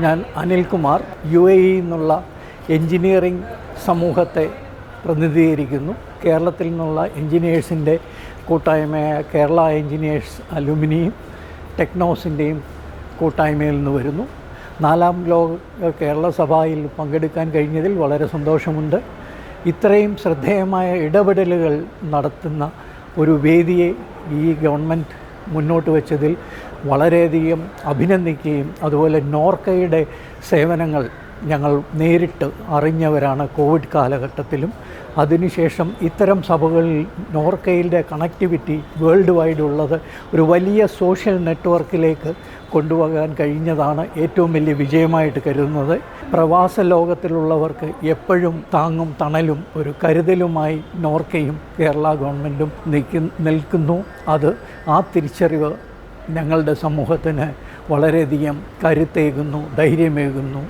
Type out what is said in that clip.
ഞാൻ അനിൽകുമാർ നിന്നുള്ള എൻജിനീയറിംഗ് സമൂഹത്തെ പ്രതിനിധീകരിക്കുന്നു. കേരളത്തിൽ നിന്നുള്ള എൻജിനീയേഴ്സിൻ്റെ കൂട്ടായ്മയായ കേരള എൻജിനീയേഴ്സ് അലുമിനിയും ടെക്നോസിൻ്റെയും കൂട്ടായ്മയിൽ നിന്ന് വരുന്നു. 4ാം ലോക കേരള സഭയിൽ പങ്കെടുക്കാൻ കഴിഞ്ഞതിൽ വളരെ സന്തോഷമുണ്ട്. ഇത്രയും ശ്രദ്ധേയമായ ഇടപെടലുകൾ നടത്തുന്ന ഒരു വേദിയെ ഈ ഗവൺമെൻറ് മുന്നോട്ട് വെച്ചതിൽ വളരെയധികം അഭിനന്ദിക്കുകയും അതുപോലെ നോർക്കയുടെ സേവനങ്ങൾ ഞങ്ങൾ നേരിട്ട് അറിഞ്ഞവരാണ് കോവിഡ് കാലഘട്ടത്തിലും. അതിനുശേഷം ഇത്തരം സഭകളിൽ നോർക്കയുടെ കണക്ടിവിറ്റി വേൾഡ് വൈഡ് ഉള്ളത് ഒരു വലിയ സോഷ്യൽ നെറ്റ്വർക്കിലേക്ക് കൊണ്ടുപോകാൻ കഴിഞ്ഞതാണ് ഏറ്റവും വലിയ വിജയമായിട്ട് കരുതുന്നത്. പ്രവാസ ലോകത്തിലുള്ളവർക്ക് എപ്പോഴും താങ്ങും തണലും ഒരു കരുതലുമായി നോർക്കയും കേരള ഗവൺമെൻറ്റും നിൽക്കുന്നു. അത് ആ തിരിച്ചറിവ് ഞങ്ങളുടെ സമൂഹത്തിന് വളരെയധികം കരുത്തേകുന്നു, ധൈര്യമേകുന്നു.